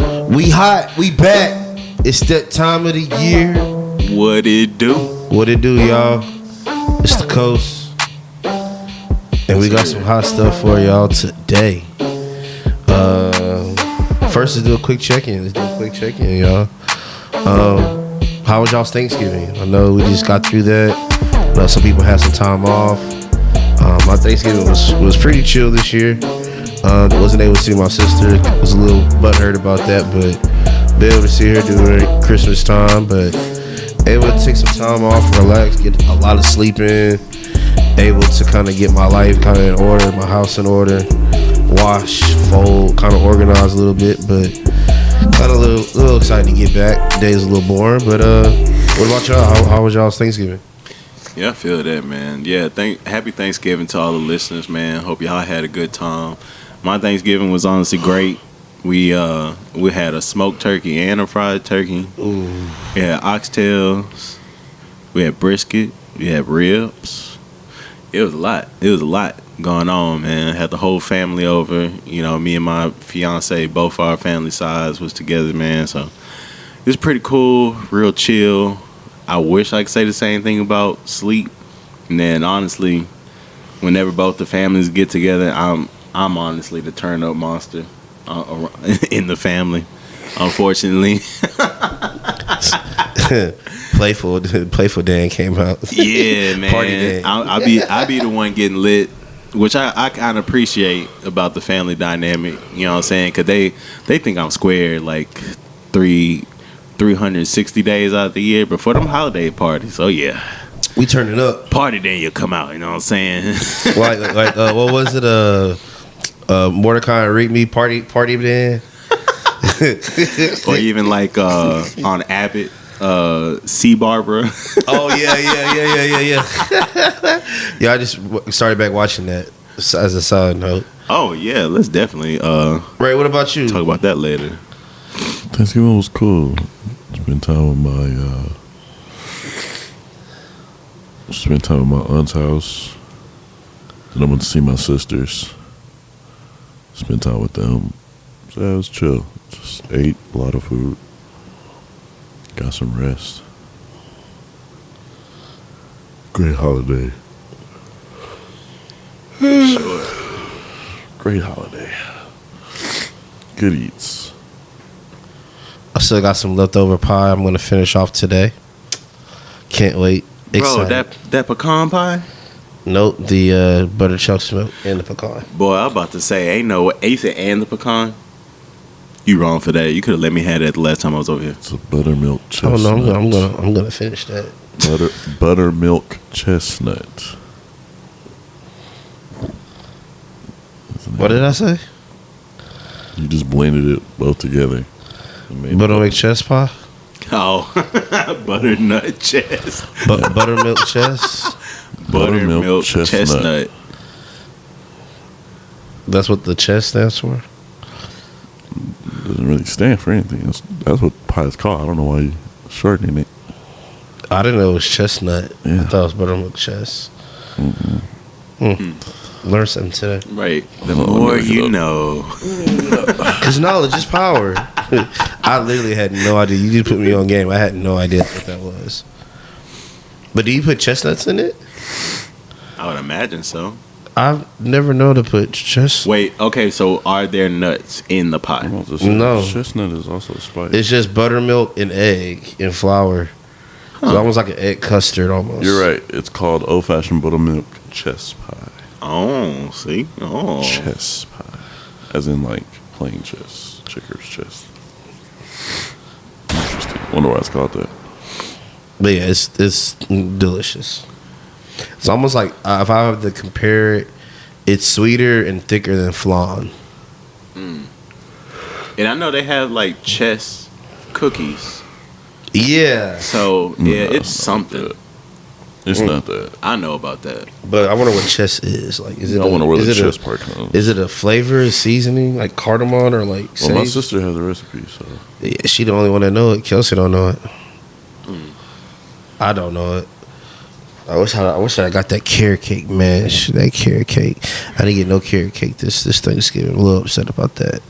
We hot, we back. It's that time of the year. What it do? What it do, y'all? It's the coast. And we got some hot stuff for y'all today. First, let's do a quick check-in. Y'all. How was y'all's Thanksgiving? I know we just got through that. I know some people had some time off. My Thanksgiving was pretty chill this year. Wasn't able to see my sister. Was a little butthurt about that, but be able to see her during Christmas time. But able to take some time off, relax, get a lot of sleep in. Able to kind of get my life kind of in order, my house in order, wash, fold, kind of organize a little bit. But kind of a little excited to get back. The day's a little boring, but what about y'all? How was y'all's Thanksgiving? Yeah, I feel that, man. Yeah, happy Thanksgiving to all the listeners, man. Hope y'all had a good time. My Thanksgiving was honestly great. We had a smoked turkey and a fried turkey. Ooh. We had oxtails. We had brisket. We had ribs. It was a lot. It was a lot going on, man. Had the whole family over. You know, me and my fiance, both our family sides was together, man. So it was pretty cool, real chill. I wish I could say the same thing about sleep. And then honestly, whenever both the families get together, I'm honestly the turn up monster in the family, unfortunately. Playful Dan came out. Yeah, man. Party Dan. I be the one getting lit, which I kind of appreciate about the family dynamic. You know what I'm saying? Because they think I'm square like 360 days out of the year, but for them holiday parties, oh yeah, we turn it up. Party day, you come out. You know what I'm saying? like what was it? Mordecai and Read Me party Dan. Or even like on Abbott, C. Barbara. Oh yeah. Yeah, I just started back watching that as a side note. Oh yeah, let's definitely Ray, what about you? Talk about that later. Thanksgiving was cool. Spent time with my aunt's house. Then I went to see my sisters. Spent time with them. So yeah, it was chill. Just ate a lot of food. Got some rest. Great holiday. Sure. Great holiday. Good eats. I still got some leftover pie. I'm gonna finish off today. Can't wait. Excited. Bro, that pecan pie? Nope, the butter chocolate milk and the pecan. Boy, I was about to say, ain't no you said and the pecan. You wrong for that. You could have let me have that the last time I was over here. It's a buttermilk chestnut. Oh no, I'm gonna finish that. Buttermilk chestnut. What did I say? You just blended it both together. Buttermilk chest pie. Oh, butternut chest. Buttermilk chest. Buttermilk chestnut. That's what the chest stands for. Doesn't really stand for anything. That's what pie is called. I don't know why you're shortening it. I didn't know it was chestnut. Yeah. I thought it was buttermilk chest. Learn something today. Right. The more you know. Because knowledge is power. I literally had no idea. You just put me on game. I had no idea what that was. But do you put chestnuts in it? I would imagine so. I've never known to put chestnuts. Wait, okay, so are there nuts in the pie? No. Chestnut is also spice. It's just buttermilk and egg and flour. It's almost like an egg custard almost. You're right. It's called old-fashioned buttermilk chess pie. Oh, see? Oh. Chess pie. As in, like, playing chess. Checkers chess. Interesting. Wonder why it's called that. But yeah, it's delicious. It's almost like, if I have to compare it, it's sweeter and thicker than flan. And I know they have, like, chess cookies. Yeah. So, yeah, it's something. Like it's not that. I know about that. But I wonder what chess is. Like, is it? I wonder where the chess part comes. Is it a flavor, a seasoning, like cardamom or like? Well, my sister has a recipe, so yeah, she the only one that know it. Kelsey don't know it. I don't know it. I wish I got that carrot cake, man. That carrot cake. I didn't get no carrot cake this Thanksgiving. I'm a little upset about that.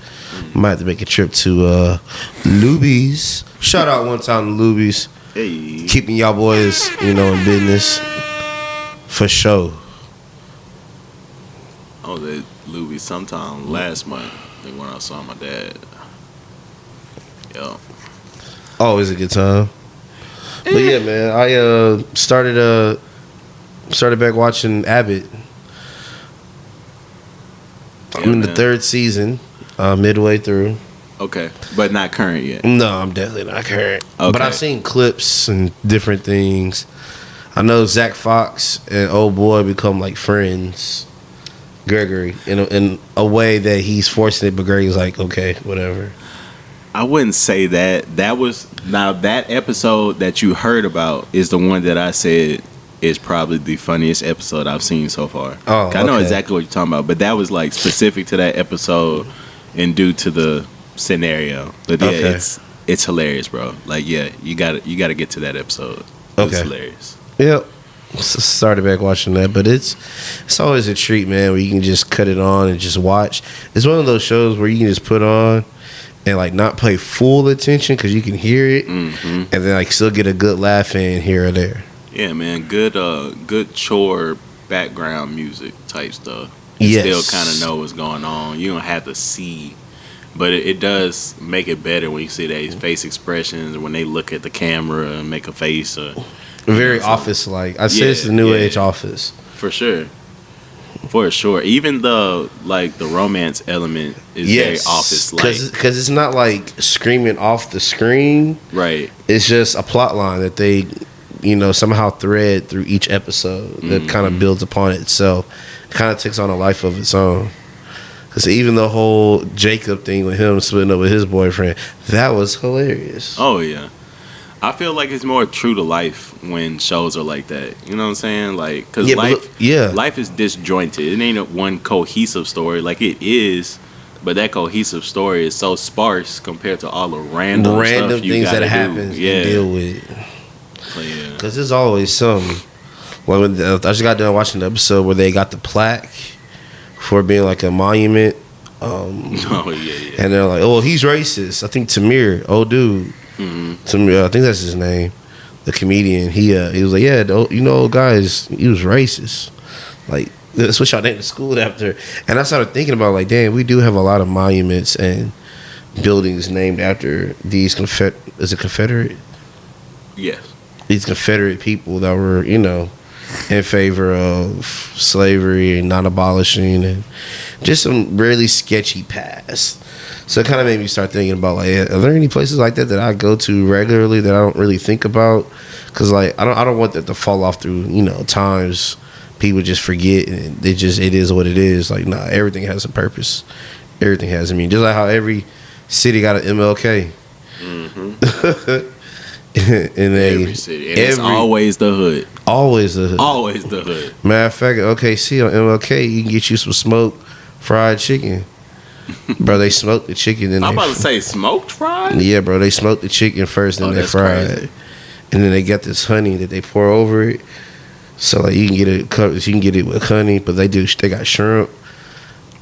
Might have to make a trip to Luby's. Shout out one time to Luby's. Hey. Keeping y'all boys, in business. For sure. I was at Louis sometime last month. I think when I saw my dad. Yo. Always a good time. But yeah, man, I started back watching Abbott. I'm in the third season, midway through. Okay, but not current yet. No, I'm definitely not current. Okay. But I've seen clips and different things. I know Zach Fox and old boy become like friends. Gregory, in a way that he's forcing it, but Gregory's like, okay, whatever. I wouldn't say that. That episode that you heard about is the one that I said is probably the funniest episode I've seen so far. Oh, I know okay. exactly what you're talking about, but that was like specific to that episode and due to the scenario. But yeah, Okay. it's hilarious, bro. Like, yeah, you got to get to that episode. It's Okay. hilarious. Yep. Started back watching that, but it's always a treat, man, where you can just cut it on and just watch. It's one of those shows where you can just put on and like not pay full attention because you can hear it, and then like still get a good laugh in here or there. Yeah, man, good chore background music type stuff. Yes. Still kind of know what's going on. You don't have to see, but it does make it better when you see their face expressions when they look at the camera and make a face. Very Office-like. I say it's the new age Office. For sure. For sure. Even the romance element is very Office-like. Because it's not like screaming off the screen. Right. It's just a plot line that they, somehow thread through each episode that kind of builds upon itself. It kind of takes on a life of its own. Because even the whole Jacob thing with him splitting up with his boyfriend, that was hilarious. Oh, yeah. I feel like it's more true to life when shows are like that. You know what I'm saying? Like, because life is disjointed. It ain't one cohesive story. Like, it is, but that cohesive story is so sparse compared to all the random stuff you things that gotta happen do. Yeah. Deal with. Because there's always something. Well, I just got done watching the episode where they got the plaque for being like a monument. Oh, yeah. And they're like, oh, he's racist. I think Tamir, old dude. Tamir, I think that's his name. The comedian. He was like, yeah, guys, he was racist. Like, that's what y'all named the school after. And I started thinking about, like, damn, we do have a lot of monuments and buildings named after these Confederate? Yes. These Confederate people that were, in favor of slavery and not abolishing and just some really sketchy past. So it kind of made me start thinking about, like, are there any places like that I go to regularly that I don't really think about? Because, like, I don't want that to fall off through, times people just forget and it is what it is. Like, nah, everything has a purpose. Everything has a meaning. Just like how every city got an MLK. And every city. And it's always the hood. Always the hood. Always the hood. Matter of fact, OKC on MLK, you can get you some smoked fried chicken. Bro, they smoked the chicken. I'm about to say smoked fried? Yeah, bro, they smoked the chicken first and they fried it. And then they got this honey that they pour over it. So like you can get it with honey, but they got shrimp.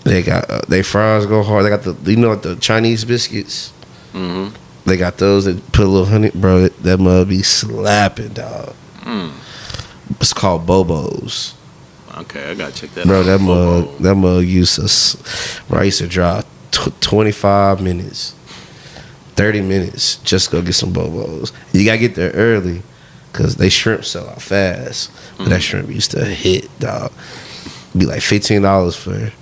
They got they fries go hard. They got the Chinese biscuits. They got those that put a little honey, bro. That mug be slapping, dog. It's called Bobo's. Okay, I gotta check that bro, out. That mug used to, I used to drive 25 minutes, 30 minutes just to go get some Bobo's. You gotta get there early because they shrimp sell out fast. But that shrimp used to hit, dog. It'd be like $15 for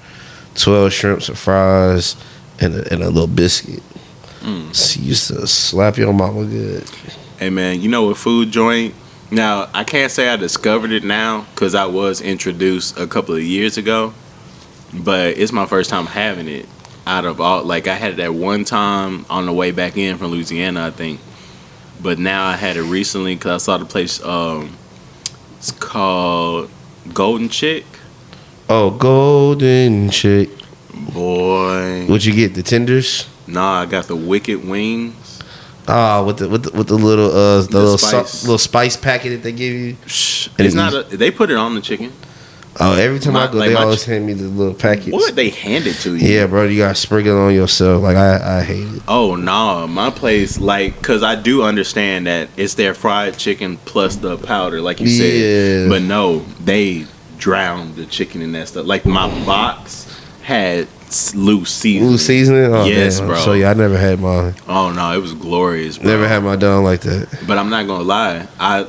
12 shrimps and fries and a little biscuit. So you used to slap your mama good. Hey man, what food joint? Now, I can't say I discovered it now because I was introduced a couple of years ago, but it's my first time having it out of all. Like, I had it that one time on the way back in from Louisiana, I think. But now I had it recently because I saw the place. It's called Golden Chick. Oh, Golden Chick. Boy. What'd you get, the tenders? Nah, I got the wicked wings. With the little little spice. little spice packet that they give you. It's not. They put it on the chicken. Oh, every time I go, like they my always hand me the little packets. What they hand it to you? Yeah, bro, you gotta sprinkle it on yourself. Like I hate it. Oh no, my place cause I do understand that it's their fried chicken plus the powder, like you said. Yeah. But no, they drowned the chicken in that stuff. Like my box had loose seasoning. Loose seasoning? Oh, Yes, damn. bro. So yeah, I never had mine. Oh no, it was glorious, bro. Never had mine done like that. But I'm not gonna lie, I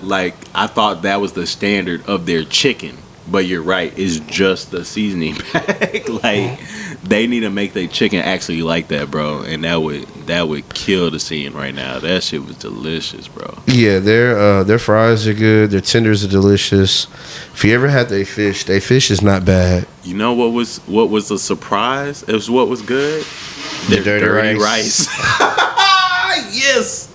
thought that was the standard of their chicken. But you're right, it's just the seasoning pack. Like they need to make their chicken actually like that, bro. And that would kill the scene right now. That shit was delicious, bro. Yeah, their fries are good. Their tenders are delicious. If you ever had their fish is not bad. You know what was a surprise? It was what was good? The dirty rice. Yes.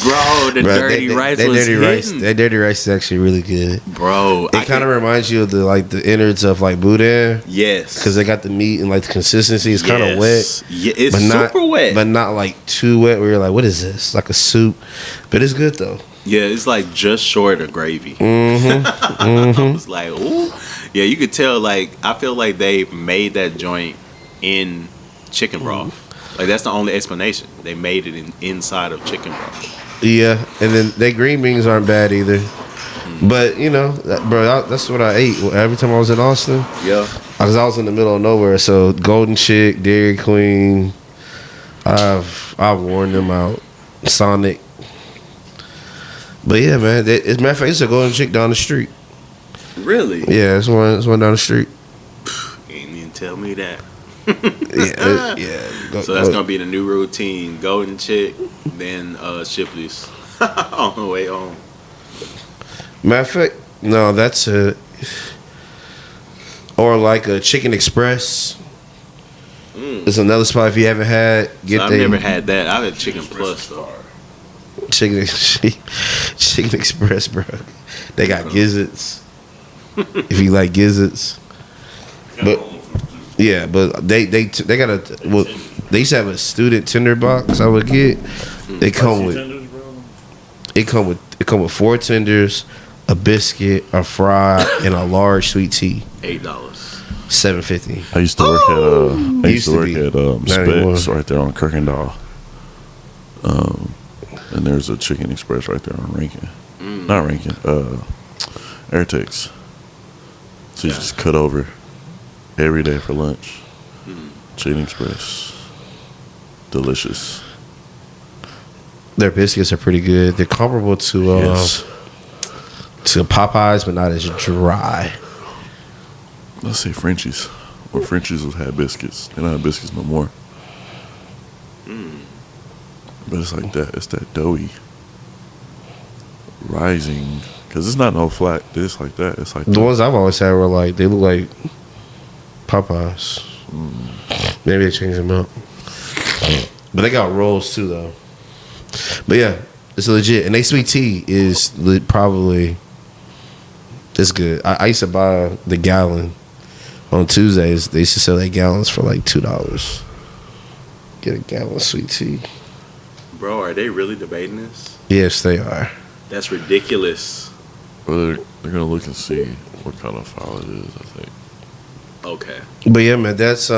Bro, the dirty rice was hitting. That dirty rice is actually really good. Bro, It kind of reminds you of the innards of like boudin. Yes. Because they got the meat and like the consistency is kind of wet. Yeah, it's super wet. But not like too wet where you're like, what is this? Like a soup. But it's good though. Yeah, it's like just short of gravy. I was like, ooh. Yeah, you could tell, like, I feel like they made that joint in chicken broth. Like, that's the only explanation. They made it inside of chicken broth. Yeah, and then they green beans aren't bad either. But, you know, bro, that's what I ate every time I was in Austin. Yeah. Because I was in the middle of nowhere. So, Golden Chick, Dairy Queen, I've worn them out. Sonic. But yeah, man, as a matter of fact, it's a Golden Chick down the street. Really? Yeah, it's one down the street. You ain't even tell me that. Yeah. So that's gonna be the new routine: Golden Chick, then Shipley's on the way home. Matter of fact, no, that's or like a Chicken Express. It's another spot if you haven't had. I've never had that. I've had Chicken Plus though. Chicken Express, bro. They got gizzards. If you like gizzards, but yeah, but they got a well. They used to have a student tender box. I would get. They come with. It come with 4 tenders, a biscuit, a fry, and a large sweet tea. $8. $7.50. I used to work at Specs right there on Kirkendall. And there's a Chicken Express right there on Rankin. Not Rankin, Airtex. So you just cut over every day for lunch. Chicken Express. Delicious. Their biscuits are pretty good. They're comparable to Popeyes, but not as dry. Let's say Frenchies. Well, Frenchies had biscuits. They don't have biscuits no more. But it's like that. It's that doughy rising. Because it's not no flat. It's like that. It's like the ones I've always had were like, they look like Popeyes. Maybe they changed them up. But they got rolls too, though. But yeah, it's legit. And they sweet tea is probably, it's good. I used to buy the gallon on Tuesdays. They used to sell their gallons for like $2. Get a gallon of sweet tea. Bro, are they really debating this? Yes, they are. That's ridiculous. Well, they're going to look and see what kind of foul it is, I think. Okay. But yeah, man, that's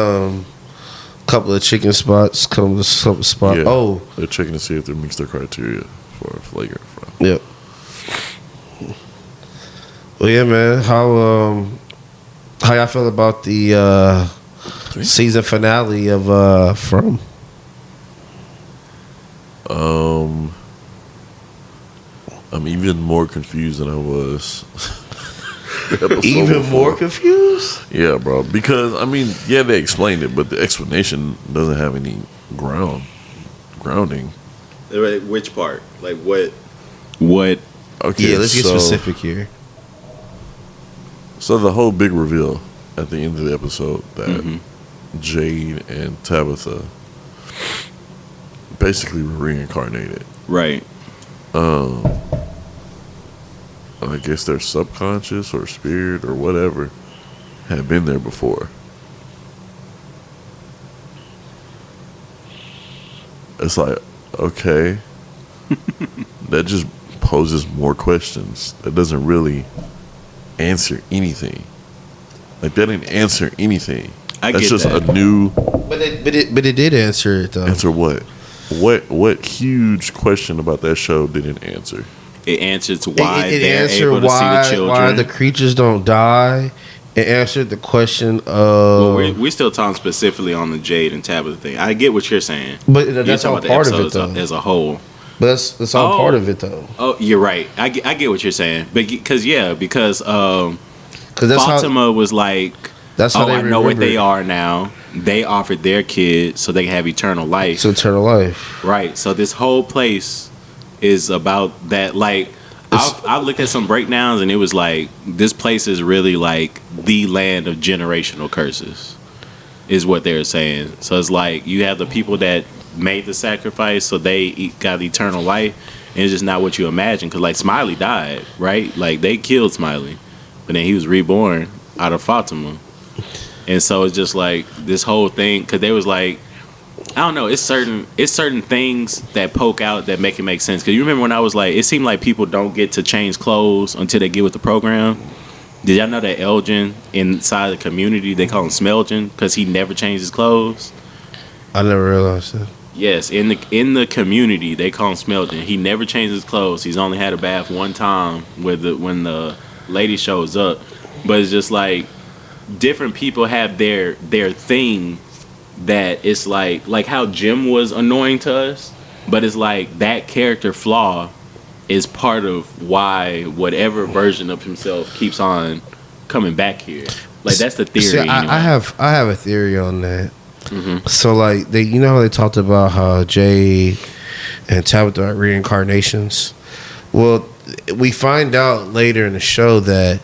couple of chicken spots, couple of spots. Yeah, oh, they're checking to see if they meets their criteria for flagrant foul. Yep. Well, yeah, man. How y'all feel about the season finale of From? I'm even more confused than I was. Even more confused? Yeah, bro. Because they explained it, but the explanation doesn't have any grounding. Which part? Like what? Okay, Yeah, let's get specific here. So the whole big reveal at the end of the episode that Jade and Tabitha basically were reincarnated. Right. I guess their subconscious or spirit or whatever had been there before. It's like, okay, that just poses more questions. That doesn't really answer anything. Like that didn't answer anything. I That's get just that. a new But it did answer it though. answer. What huge question about that show did it answer? It answers why It they're answered able to see the children. why the creatures don't die. It answered the question of. Well, we're still talking specifically on the Jade and Tabitha thing. I get what you're saying. But You're that's talking all about the part of it episodes though. as a whole. But that's all Oh. part of it though. Oh, you're right. I get what you're saying. But because Because that's Fatima was like, That's how they I know what remember they it. are now. They offered their kids so they can have eternal life. It's eternal life. Right. So this whole place is about that. Like, I looked at some breakdowns and it was like, this place is really like the land of generational curses, is what they're saying. So it's like you have the people that made the sacrifice so they got eternal life, and it's just not what you imagine. Because like Smiley died, right? Like they killed Smiley, but then he was reborn out of Fatima. And so it's just like this whole thing, because they was like, I don't know, it's certain things that poke out that make it make sense. Because you remember when I was like, it seemed like people don't get to change clothes until they get with the program. Did y'all know that Elgin inside the community, they call him Smelgin because he never changed his clothes? I never realized that. Yes, in the community they call him Smelgin. He never changed his clothes. He's only had a bath one time when the lady shows up. But it's just like different people have their thing that it's like how Jim was annoying to us, but it's like that character flaw is part of why whatever version of himself keeps on coming back here. Like that's the theory. See, anyway. I have a theory on that. Mm-hmm. So like how they talked about how Jay and Tabitha are reincarnations. Well, we find out later in the show that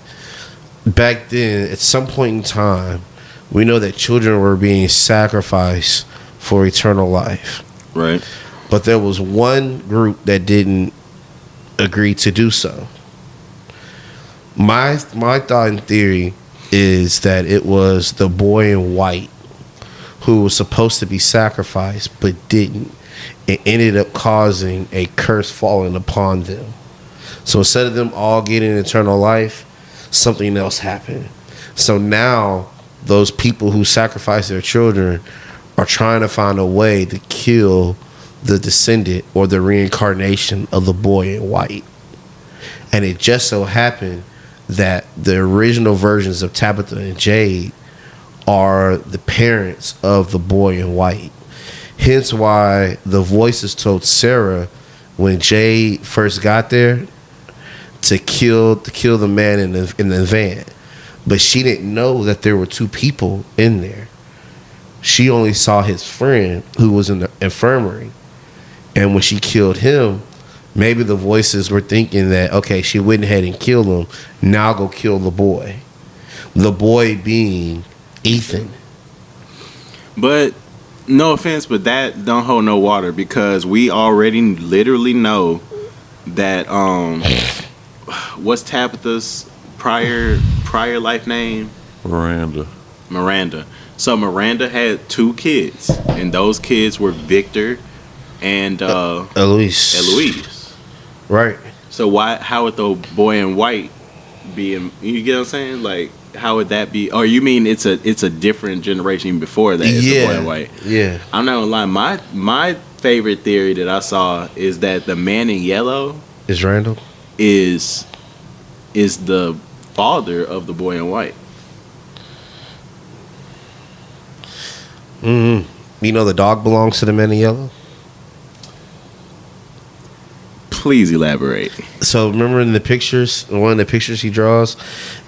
back then, at some point in time, we know that children were being sacrificed for eternal life. Right. But there was one group that didn't agree to do so. My thought and theory is that it was the boy in white who was supposed to be sacrificed but didn't. It ended up causing a curse falling upon them. So instead of them all getting eternal life, something else happened. So now those people who sacrifice their children are trying to find a way to kill the descendant or the reincarnation of the boy in white. And it just so happened that the original versions of Tabitha and Jade are the parents of the boy in white. Hence why the voices told Sarah when Jade first got there to kill the man in the van. But she didn't know that there were two people in there. She only saw his friend who was in the infirmary. And when she killed him, maybe the voices were thinking that, okay, she went ahead and killed him. Now go kill the boy. The boy being Ethan. But no offense, but that don't hold no water, because we already literally know that what's Tabitha's prior life name? Miranda. So Miranda had two kids, and those kids were Victor and Eloise. Right. So how would the boy in white be you get what I'm saying? Like, how would that be? Or you mean it's a different generation even before that? It's the boy in white. Yeah. I'm not gonna lie. My favorite theory that I saw is that the man in yellow Is Randall? is the father of the boy in white. Mm-hmm. You know the dog belongs to the man in yellow? Please elaborate. So remember in the pictures, one of the pictures he draws,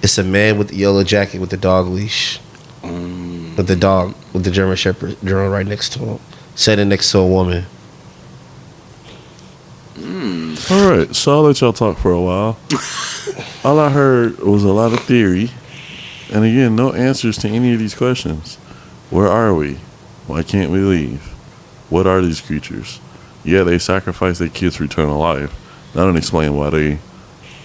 it's a man with the yellow jacket with the dog leash. With the dog, with the German Shepherd drawn right next to him. Sitting next to a woman. All right, so I'll let y'all talk for a while. All I heard was a lot of theory. And again, no answers to any of these questions. Where are we? Why can't we leave? What are these creatures? Yeah, they sacrifice their kids for eternal life. That don't explain why they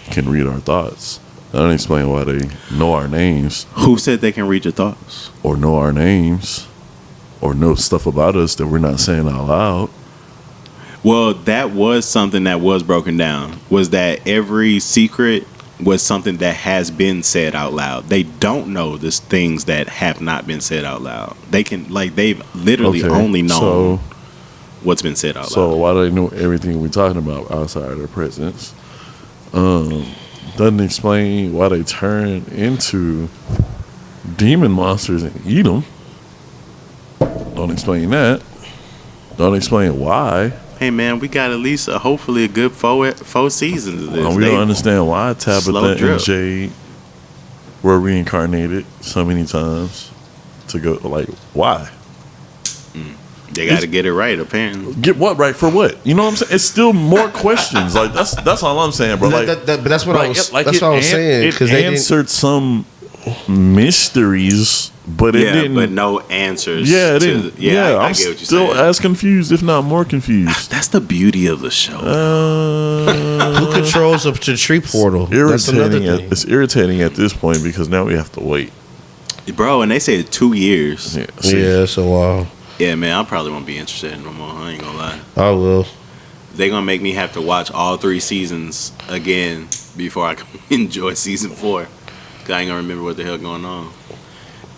can read our thoughts. That don't explain why they know our names. Who said they can read your thoughts? Or know our names. Or know stuff about us that we're not saying out loud. Well, that was something that was broken down. Was that every secret was something that has been said out loud. They don't know the things that have not been said out loud. They can they've literally only known what's been said out loud. So why do they know everything we're talking about outside of their presence? Doesn't explain why they turn into demon monsters and eat them. Don't explain that. Don't explain why. Hey man, we got at least hopefully a good four seasons of this. We don't understand why Tabitha and Jade were reincarnated so many times to go. Like, why? They got to get it right, apparently. Get what right for what? You know what I'm saying? It's still more questions. Like that's all I'm saying, bro. Like, but that's what I was. That's what I was saying. It answered some mysteries, but it didn't. But no answers. Yeah, it didn't. I I'm get what you're still saying. as confused, if not more confused. That's the beauty of the show. Who controls the tree portal? That's another thing. It's irritating at this point because now we have to wait, bro. And they say 2 years. Yeah, it's a while. Yeah, man, I probably won't be interested in no more. I ain't gonna lie. I will. They're gonna make me have to watch all 3 seasons again before I can enjoy season 4. Cause I ain't gonna remember what the hell going on.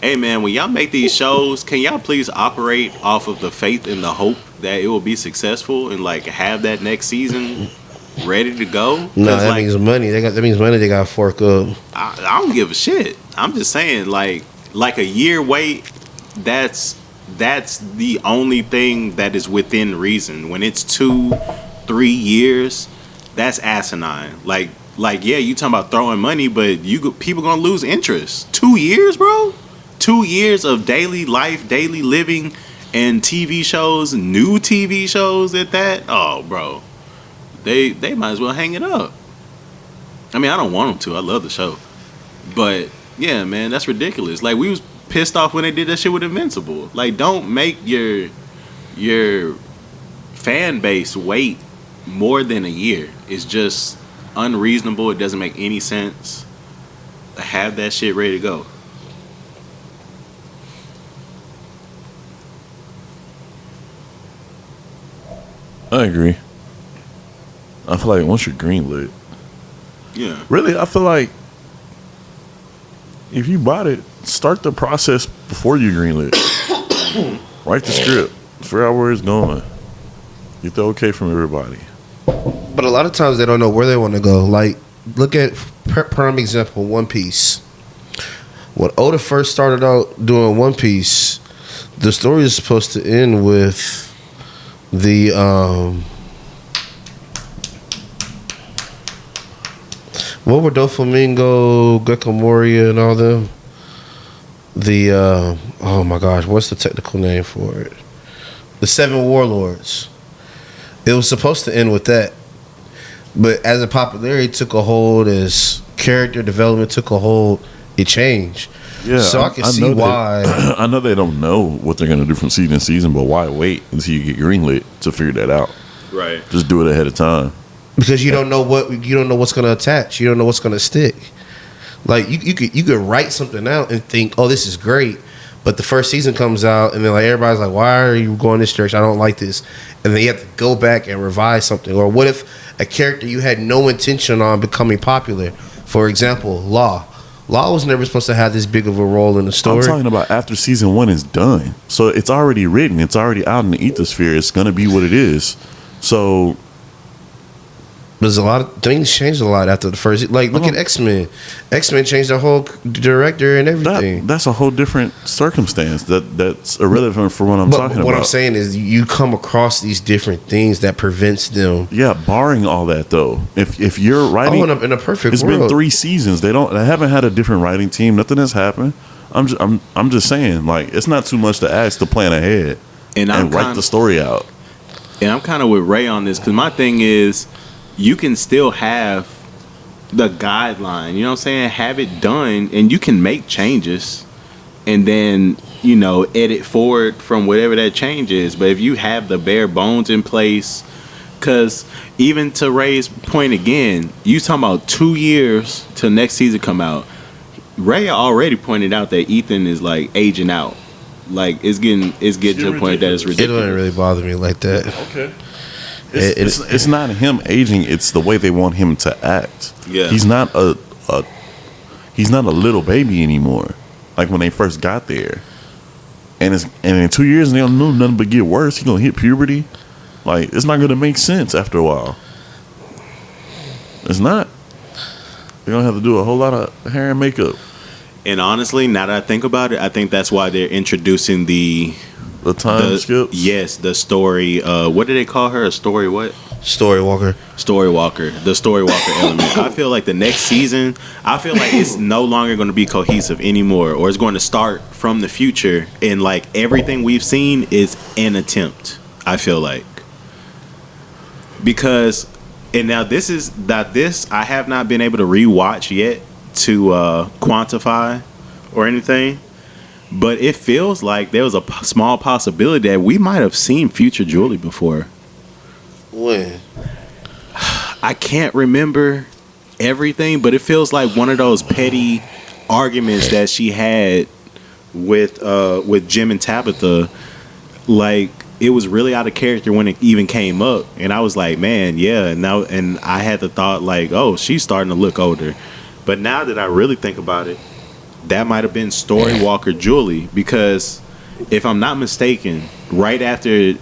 Hey man, when y'all make these shows, can y'all please operate off of the faith and the hope that it will be successful and like have that next season ready to go? No, that means money. That means money they got to fork up. I don't give a shit. I'm just saying, like a year wait. That's the only thing that is within reason. When it's 2-3 years, that's asinine. Like yeah, you talking about throwing money, but people gonna lose interest. 2 years, bro. 2 years of daily life, daily living, and TV shows, new TV shows at that. Oh, bro, they might as well hang it up. I mean, I don't want them to. I love the show, but yeah, man, that's ridiculous. Like we was pissed off when they did that shit with Invincible. Like, don't make your fan base wait more than a year. It's just unreasonable. It doesn't make any sense. Have that shit ready to go. I agree. I feel like once you're greenlit, yeah. Really, I feel like if you bought it, start the process before you greenlit. Write the script, figure out where it's going, get the okay from everybody. But a lot of times they don't know where they want to go. Like, look at prime example, One Piece. When Oda first started out doing One Piece, the story is supposed to end with the what were Doflamingo, Gecko Moria, and all them? The oh my gosh, what's the technical name for it? The 7 Warlords. It was supposed to end with that, but as the popularity took a hold, as character development took a hold, it changed. Yeah, so I can see why. I know they don't know what they're gonna do from season to season, but why wait until you get greenlit to figure that out? Right. Just do it ahead of time. Because you don't know what's gonna attach. You don't know what's gonna stick. Like you could write something out and think, oh, this is great, but the first season comes out and then like everybody's like, why are you going this direction? I don't like this, and then you have to go back and revise something. Or what if a character you had no intention on becoming popular? For example, Law was never supposed to have this big of a role in the story. I'm talking about after season 1 is done, so it's already written. It's already out in the ethosphere. It's gonna be what it is. So. There's a lot of things changed a lot after the first. Like, look at X-Men. X-Men changed the whole director and everything. That's a whole different circumstance. That's irrelevant for what I'm talking about. What I'm saying is, you come across these different things that prevents them. Yeah, barring all that though, if you're writing, in a perfect it's world, been 3 seasons. They haven't had a different writing team. Nothing has happened. I'm just saying, like, it's not too much to ask to plan ahead and write the story out. And I'm kind of with Ray on this because my thing is, you can still have the guideline, you know what I'm saying? Have it done, and you can make changes and then, edit forward from whatever that change is. But if you have the bare bones in place, because even to Ray's point again, you talking about 2 years till next season come out. Ray already pointed out that Ethan is like aging out. Like it's getting to the point that it's ridiculous. It doesn't really bother me like that. Okay. It's not him aging, it's the way they want him to act. Yeah. He's not a he's not a little baby anymore. Like when they first got there, and in 2 years they don't know nothing but get worse. He's gonna hit puberty. Like it's not gonna make sense after a while. It's not. They're gonna have to do a whole lot of hair and makeup. And honestly, now that I think about it, I think that's why they're introducing the skips. Yes, the story. What did they call her? A story what? Story Walker. Story Walker. The Story Walker element. I feel like the next season, I feel like it's no longer going to be cohesive anymore, or it's going to start from the future, and like everything we've seen is an attempt. I feel like because, and now this I have not been able to rewatch yet to quantify or anything. But it feels like there was a small possibility that we might have seen future Julie before. When? I can't remember everything, but it feels like one of those petty arguments that she had with Jim and Tabitha. Like it was really out of character when it even came up, and I was like, man, yeah. And I had the thought like, oh, she's starting to look older. But now that I really think about it, that might have been Story Walker Julie, because if I'm not mistaken, right after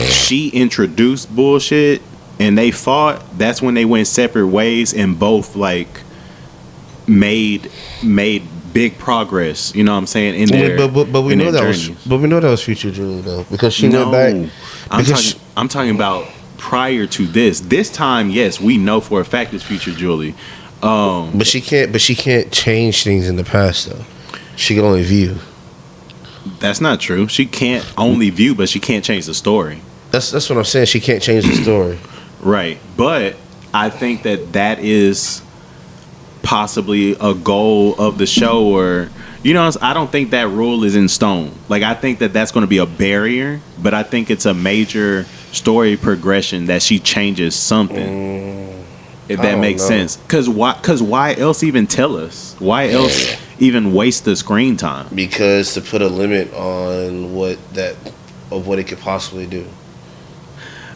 she introduced bullshit and they fought, that's when they went separate ways and both like made big progress. You know what I'm saying? In their but we know that journeys. we know that was future Julie though, because she went back. I'm talking about prior to this. This time, yes, we know for a fact it's future Julie. But she can't change things in the past though. She can only view. That's not true. She can't only view, but she can't change the story. That's what I'm saying. She can't change the story. Right. But I think that is possibly a goal of the show, or you know, I don't think that rule is in stone. Like I think that's going to be a barrier, but I think it's a major story progression that she changes something. If that makes sense. Because why else even tell us? Why else even waste the screen time? Because to put a limit on what it could possibly do.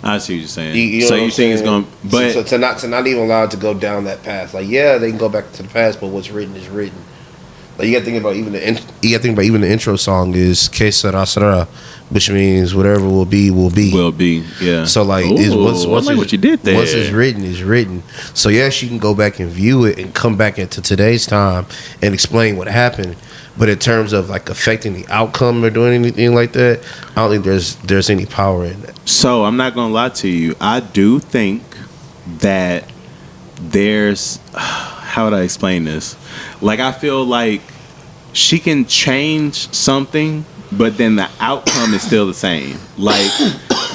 I see what you're saying. You so know you think it's going to... But so to not even allow it to go down that path. Like, yeah, they can go back to the past, but what's written is written. Like, you got to think about even the intro song is Que Sera Sera, which means whatever will be, will be. Will be, yeah. So, like, once what you did there. Once it's written, it's written. So, yeah, she can go back and view it and come back into today's time and explain what happened. But in terms of, like, affecting the outcome or doing anything like that, I don't think there's any power in that. So, I'm not going to lie to you. I do think that there's... How would I explain this? Like, I feel like she can change something, but then the outcome is still the same. Like,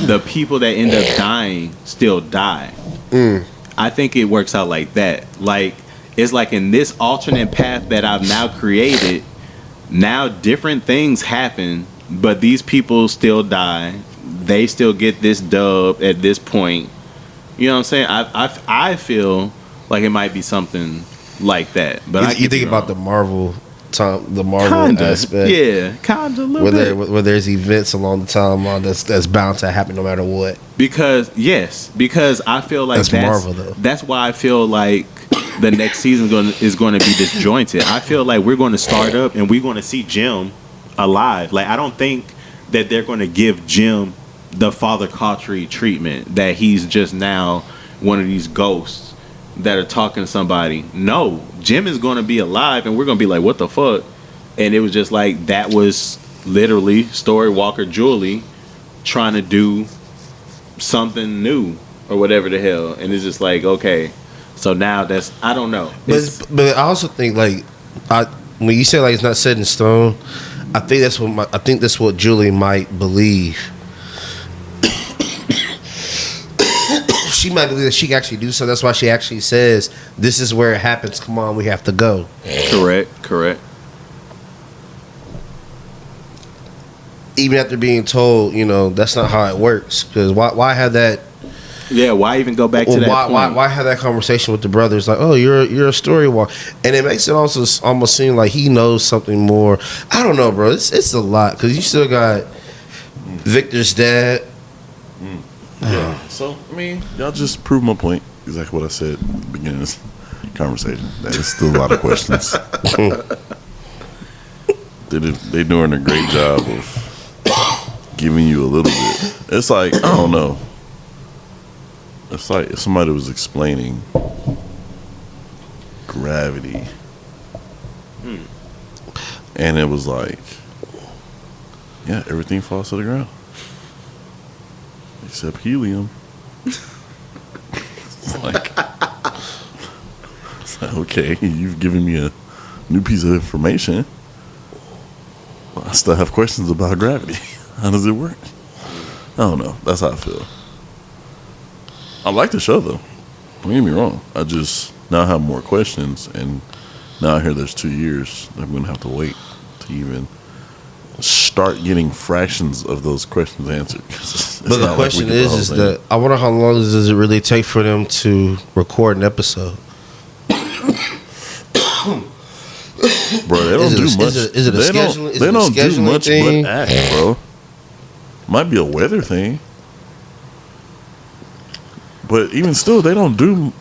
the people that end up dying still die. I think it works out like that. Like, it's like in this alternate path that I've now created, now different things happen, but these people still die. They still get this dub at this point. You know what I'm saying? I feel like it might be something like that. But you think about the Marvel kinda, aspect. Yeah, kind of a little bit. Where there's events along the timeline that's bound to happen no matter what. Because I feel like that's Marvel though. That's why I feel like the next season is going to be disjointed. I feel like we're going to start up and we're going to see Jim alive. Like, I don't think that they're going to give Jim the Father Cautry treatment, that he's just now one of these ghosts that are talking to somebody. No, Jim is going to be alive and we're going to be like, what the fuck? And it was just like, that was literally Story Walker Julie trying to do something new or whatever the hell. And it's just like, okay, so now that's, I don't know. But I also think, like, when you say like it's not set in stone, I think that's what Julie might believe. She might believe that she can actually do so. That's why she actually says, "This is where it happens. Come on, we have to go." Correct. Even after being told, that's not how it works. Because why have that? Yeah, why even go back to that point? Why have that conversation with the brothers? Like, oh, you're a story walker, and it makes it also almost seem like he knows something more. I don't know, bro. It's a lot because you still got Victor's dad. Yeah. So I mean, y'all just proved my point. Exactly what I said at the beginning. conversation. There's still a lot of questions. They doing a great job of giving you a little bit. It's like, I don't know. It's like if somebody was explaining gravity, and it was like, yeah, everything falls to the ground except helium. It's like, okay, you've given me a new piece of information. I still have questions about gravity. How does it work? I don't know. That's how I feel. I like the show, though. Don't get me wrong. I just now have more questions, and now I hear there's 2 years. I'm going to have to wait to even start getting fractions of those questions answered. But the question is that I wonder how long does it really take for them to record an episode? Bro, they don't do much. Is it a scheduling? They don't do much thing? but act, bro. Might be a weather thing, but even still, they don't do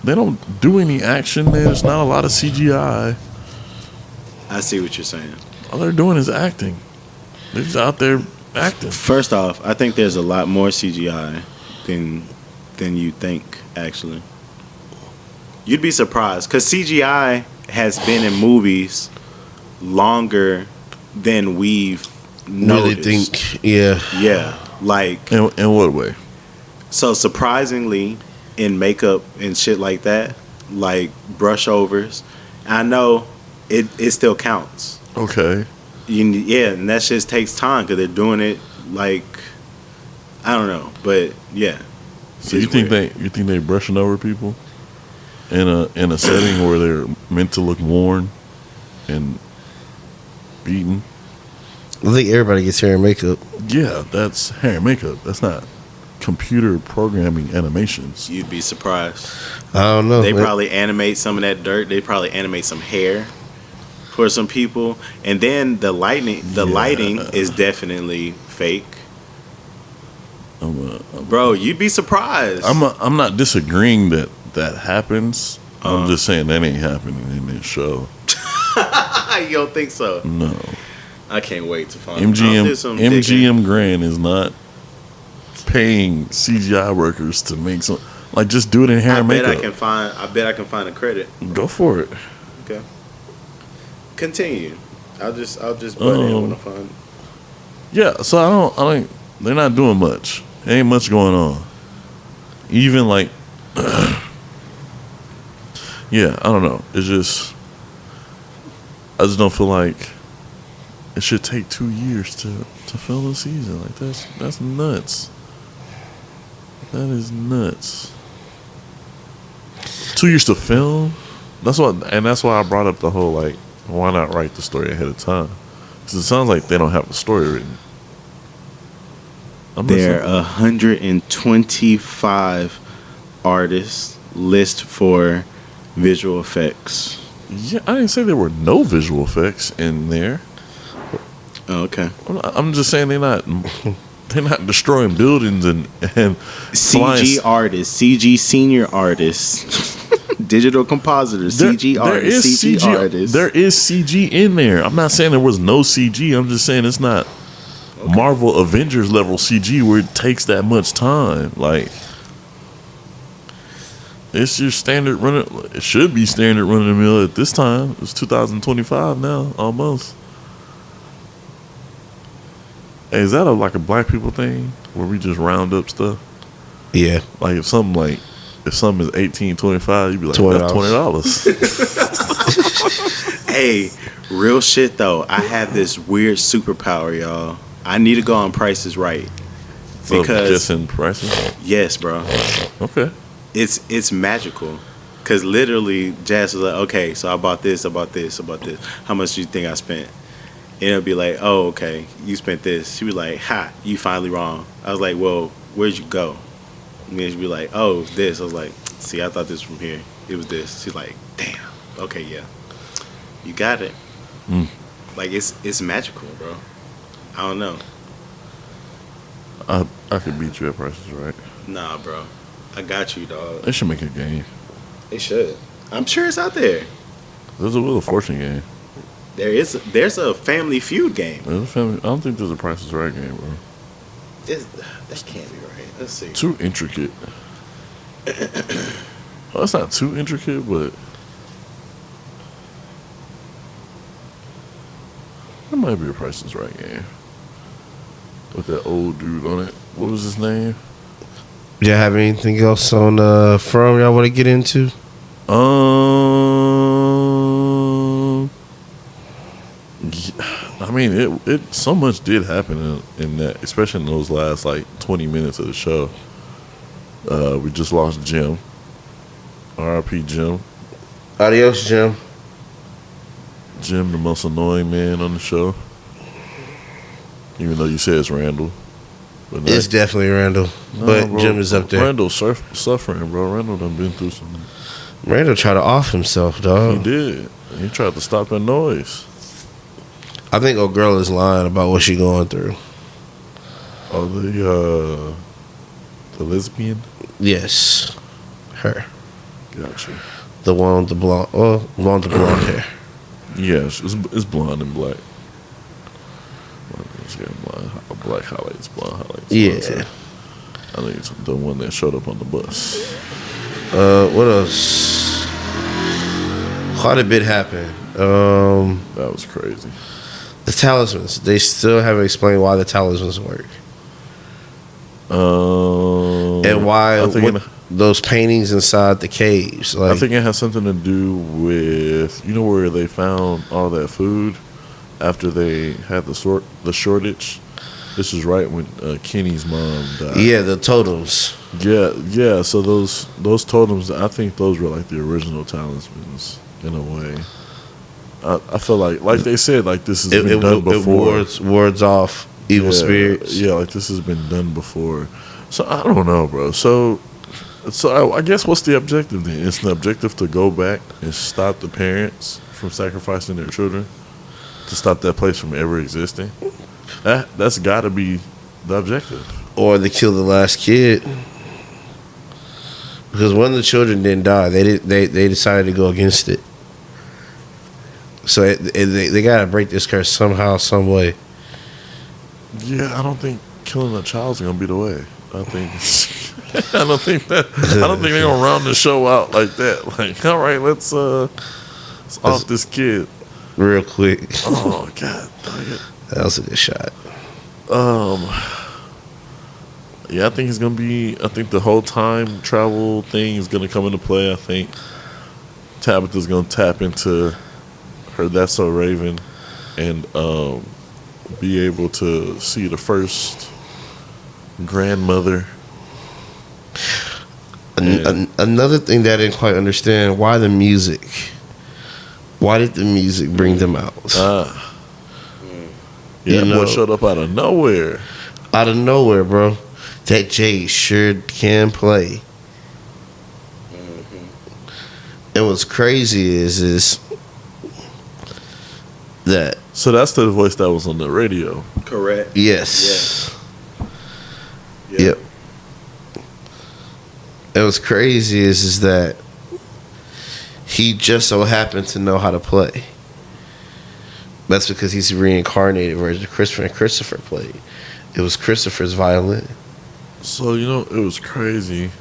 any action. There's not a lot of CGI. I see what you're saying. All they're doing is acting. They're just out there acting. First off, I think there's a lot more CGI than you think. Actually, you'd be surprised because CGI has been in movies longer than we've noticed. Really think, yeah, like In what way? so surprisingly in makeup and shit like that, like brush overs. I know it still counts. Okay. Yeah, and that shit takes time because they're doing it like I don't know, but yeah. So you think they brushing over people in a setting where they're meant to look worn and beaten? I think everybody gets hair and makeup. Yeah, that's hair and makeup. That's not computer programming animations. You'd be surprised. I don't know. They probably animate some of that dirt. They probably animate some hair for some people, and then the lighting is definitely fake. Bro, you'd be surprised. I'm not disagreeing that happens. I'm just saying that ain't happening in this show. You don't think so? No. I can't wait to find MGM Grand is not paying CGI workers to make some, like, just do it in hair and makeup. I bet I can find a credit. Go for it. Okay. Continue. I'll just butt in when I find. Yeah, so I don't. They're not doing much. There ain't much going on. Even like, yeah, I don't know. It's just, I just don't feel like it should take 2 years to film a season. Like that's nuts. That is nuts. 2 years to film. That's why I brought up the whole, like, why not write the story ahead of time? Because it sounds like they don't have the story written. There are 125 artists list for visual effects. Yeah, I didn't say there were no visual effects in there. Oh, okay. I'm just saying they're not destroying buildings and CG artists, CG senior artists, digital compositors, CG artists, CG artists. There is CG in there. I'm not saying there was no CG. I'm just saying it's not Marvel Avengers level CG where it takes that much time. Like, it's your standard running. It should be standard running the mill at this time. It's 2025 now, almost. Hey, is that like a black people thing where we just round up stuff? Yeah. Like if something is $18.25, you'd be like, $20. That's $20. Hey, real shit though. I have this weird superpower, y'all. I need to go on Price is Right. Because just in prices? Yes, bro. Okay. It's magical. Cause literally Jazz was like, okay, so I bought this. How much do you think I spent? And it'll be like, oh, okay, you spent this. She'd be like, ha, you finally wrong. I was like, well, where'd you go? And then she'd be like, oh, this. I was like, see, I thought this was from here. It was this. She's like, damn. Okay, yeah. You got it. Like, it's magical, bro. I don't know. I could beat you at Prices Right. Nah, bro. I got you, dog. They should make a game. They should. I'm sure it's out there. There's a Wheel of Fortune game. There's a Family Feud game. I don't think there's a Price is Right game, bro. That can't be right. Let's see. Too intricate. Well, it's not too intricate, but it might be a Price is Right game with that old dude on it. What was his name? Do you have anything else on From y'all want to get into? I mean, it so much did happen in that, especially in those last like 20 minutes of the show. We just lost Jim. R.I.P. Jim. Adios, Jim. Jim, the most annoying man on the show. Even though you say it's Randall. But It's definitely Randall. But bro, Jim is up there. Randall's suffering, bro. Randall done been through some. Randall tried to off himself, dog. He did. He tried to stop that noise. I think old girl is lying about what she going through. Oh, the lesbian? Yes. Her. Gotcha. The one with the blonde, blonde to blonde hair. Yes, it's blonde and black. It's got black highlights, blonde highlights. Yeah. I think it's the one that showed up on the bus. What else? Quite a bit happened. That was crazy. The talismans. They still haven't explained why the talismans work. And why those paintings inside the caves. Like, I think it has something to do with, you know, where they found all that food after they had the shortage. This is right when Kenny's mom died. yeah, the totems. Yeah. So those totems, I think those were like the original talismans in a way. I feel like they said, like this has been done before. It wards off evil spirits. Yeah, like this has been done before. So I don't know, bro. So I guess what's the objective then? It's the objective to go back and stop the parents from sacrificing their children, to stop that place from ever existing. That's got to be the objective. Or they kill the last kid. Because one of the children didn't die. They decided to go against it. So they gotta break this curse somehow, some way. Yeah, I don't think killing a child's gonna be the way. I don't think they're gonna round the show out like that. Like, all right, let's off this kid Real quick. Oh God, dang it. That was a good shot. Yeah, I think it's gonna be. I think the whole time travel thing is gonna come into play. I think Tabitha's gonna tap into her That's So Raven and be able to see the first grandmother. Another thing that I didn't quite understand, why the music? Why did the music bring them out? Yeah, that boy showed up out of nowhere. Out of nowhere, bro. That Jay sure can play. And what's crazy is that. So that's the voice that was on the radio. Correct. Yes. Yeah. Yep. And what's crazy is that he just so happened to know how to play. That's because he's a reincarnated version of Christopher, and Christopher played. It was Christopher's violin. So, you know, it was crazy.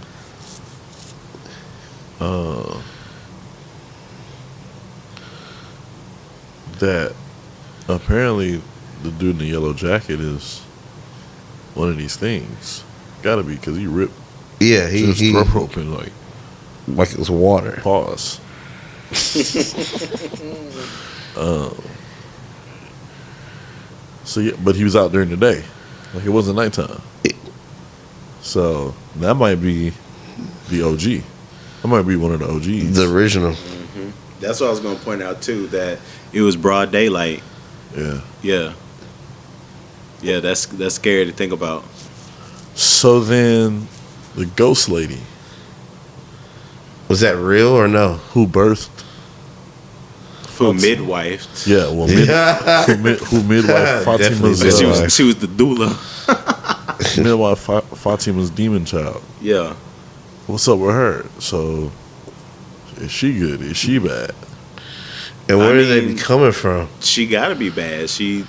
That apparently the dude in the yellow jacket is one of these things. Gotta be, because he ripped his throat open like it was water. Pause. So yeah, but he was out during the day, like it wasn't nighttime. So that might be the OG. That might be one of the OGs, the original. Mm-hmm. That's what I was going to point out too. That it was broad daylight. Yeah. That's scary to think about. So then, the ghost lady, was that real or no? who birthed? Who midwifed? Yeah, well, who midwife Fatima's? She was the doula. Midwife Fatima's demon child. Yeah. What's up with her? So Is she good? Is she bad? And where do they be coming from? She got to be bad. She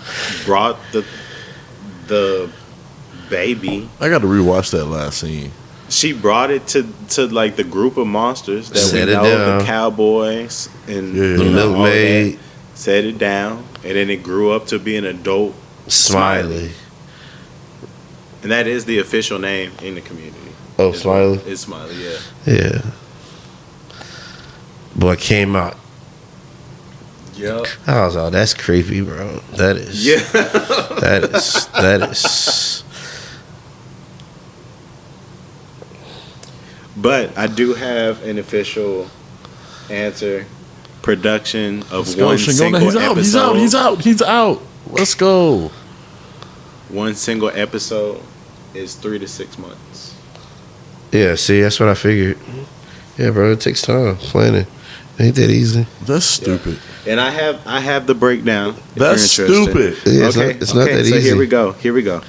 brought the baby. I got to rewatch that last scene. She brought it to like the group of monsters that Set we it know, down. the cowboys and Yeah. The you know, all of milkmaid. that. Set it down, and then it grew up to be an adult Smiley. and that is the official name in the community. Oh, Smiley? It's Smiley, yeah. Yeah. Boy came out. Yep. I was like, that's creepy, bro. That is. Yeah. That is. But I do have an official answer. Production of Let's go, one Shingo. single episode. He's out. Let's go. One single episode is 3 to 6 months. Yeah, see, that's what I figured. Yeah, bro, it takes time planning. Ain't that easy? That's stupid. And I have the breakdown. if That's you're interested. stupid. Yeah, it's not that so easy. Here we go.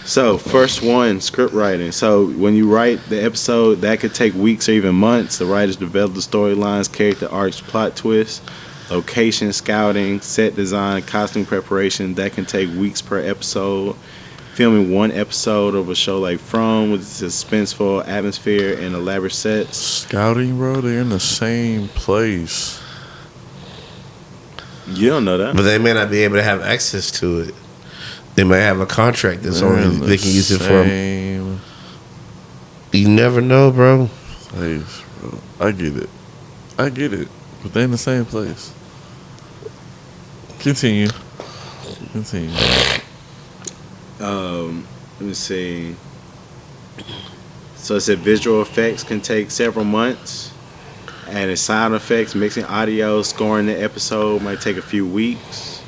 So first one, script writing. So when you write the episode, that could take weeks or even months. The writers develop the storylines, character arcs, plot twists, location scouting, set design, costume preparation. That can take weeks per episode. Filming one episode of a show like From with suspenseful atmosphere and elaborate sets. Scouting, bro. They're in the same place. You don't know that. But they may not be able to have access to it. They may have a contract that's They're only in the they can use it for. same You never know, bro. place, bro. I get it. But they're in the same place. Continue. Let me see. So it said visual effects can take several months. And sound effects, mixing audio, scoring the episode might take a few weeks.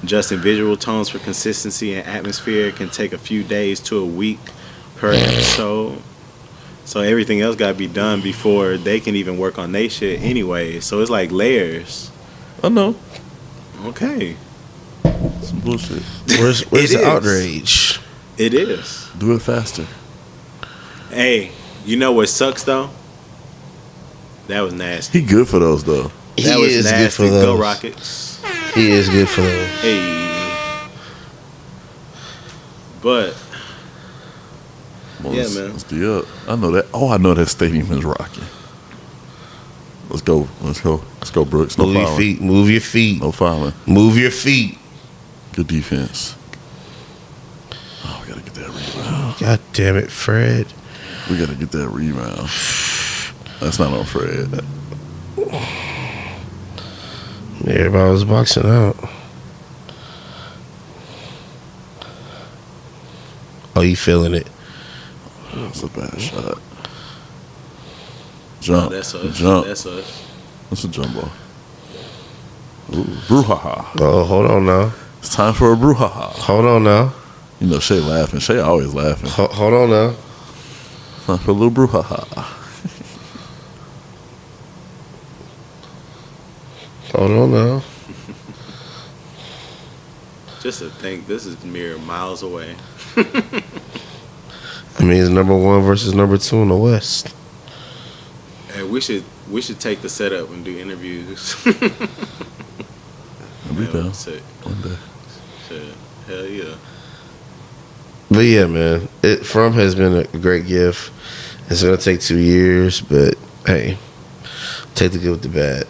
Adjusting visual tones for consistency and atmosphere can take a few days to a week per episode. So everything else got to be done before they can even work on their shit anyway. So it's like layers. I know. Okay. Some bullshit. Where's It the is. outrage? It is. Do it faster. Hey, you know what sucks though? That was nasty. He good for those though. He That was is nasty. good for Go those. Rockets. He is good for those. Hey. But Well, Yeah, let's, man. Let's do up. I know that. Oh, I know that stadium is rocking. Let's go, Brooks. No Move your fouling. feet. Move your feet. No fouling. Move your feet. Good defense. Oh, we gotta get that rebound. God damn it, Fred. We gotta get that rebound. That's not on Fred. Everybody was boxing out. Oh, you feeling it? That's a bad shot. oh, Jump. that's us. Jump. That's us. That's a jump ball. Ooh, brouhaha. Oh, hold on now. It's time for a brouhaha. Hold on now. You know, Shay laughing. Shay always laughing. Hold on now. Time for a little brouhaha. Hold on now. Just to think, this is mere miles away. I mean, it's number 1 versus number 2 in the West. And we should take the setup and do interviews. I'll be Man, down sick. one day. Shit. Hell yeah. But yeah, man, From has been a great gift. It's gonna take 2 years, but hey, take the good with the bad.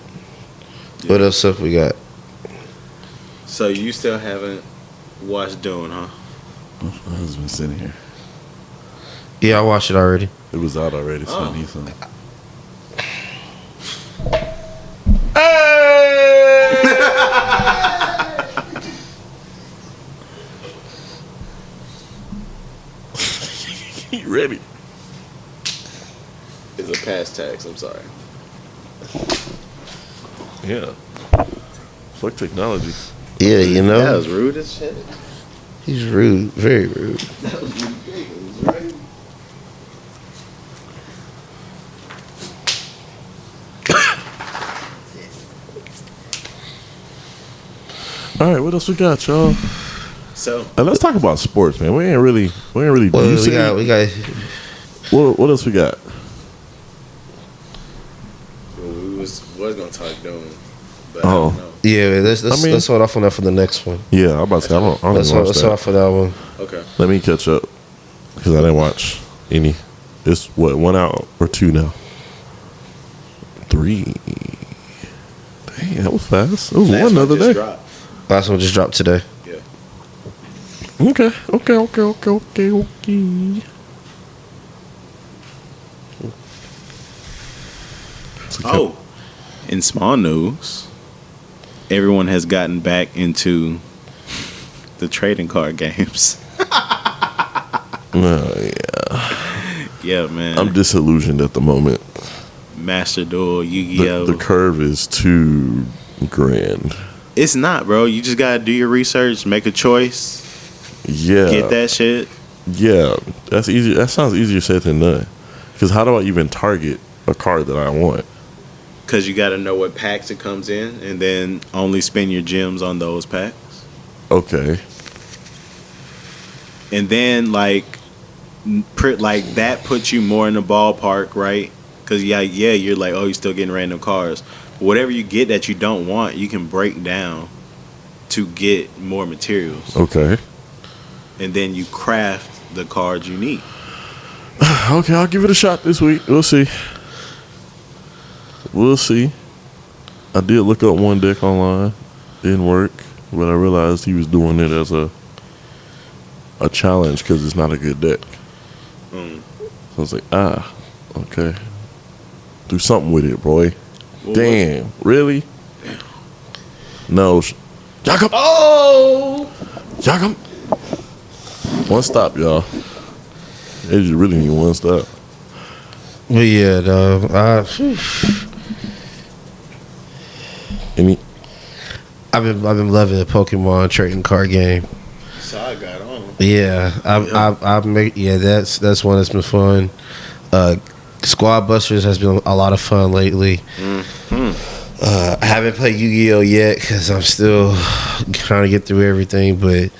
What else up we got? So you still haven't watched Duel, huh? My husband's sitting here. Yeah, I watched it already. It was out already, so Oh. I need some. He ready. It's a past tax, I'm sorry. Yeah. Fuck technology. Yeah, you know, That was rude as shit. he's rude, very rude. That was ridiculous, right? All right, what else we got, y'all? So And let's talk about sports, man. We ain't really. Well, you we see- got What else we got? we was gonna talk Doom, but I don't know. Yeah, let's hold off on that for the next one. Yeah, I'm about to say, I don't Let's watch hold that. off for that one. Okay. Let me catch up, because I didn't watch any. It's, what, 1 out or 2 now? 3. Dang, that was fast. It was Last one the other just day. dropped. Last one just dropped today. Yeah. Okay. Oh, in small news, everyone has gotten back into the trading card games. Yeah, man. I'm disillusioned at the moment. Master Duel, Yugioh. The curve is too grand. It's not, bro. You just gotta do your research, make a choice, Yeah. get that shit. Yeah, that's easy. That sounds easier said than done. Because how do I even target a card that I want? Because you gotta know what packs it comes in, and then only spend your gems on those packs. Okay. And then like that puts you more in the ballpark, right? Because you're like, oh, you're still getting random cards. Whatever you get that you don't want, you can break down to get more materials, Okay. and then you craft the cards you need. Okay, I'll give it a shot this week. We'll see. I did look up one deck online. Didn't work, but I realized he was doing it as a challenge because it's not a good deck. So I was like, okay. Do something with it, boy. Well, Damn, really? Damn. No. Jacob! Oh! Jacob! One stop, y'all. They just really need one stop. But yeah, though, I've been loving the Pokemon trading card game. So I got on. Yeah, that's one that's been fun. Squad Busters has been a lot of fun lately. I haven't played Yu-Gi-Oh yet because I'm still trying to get through everything, but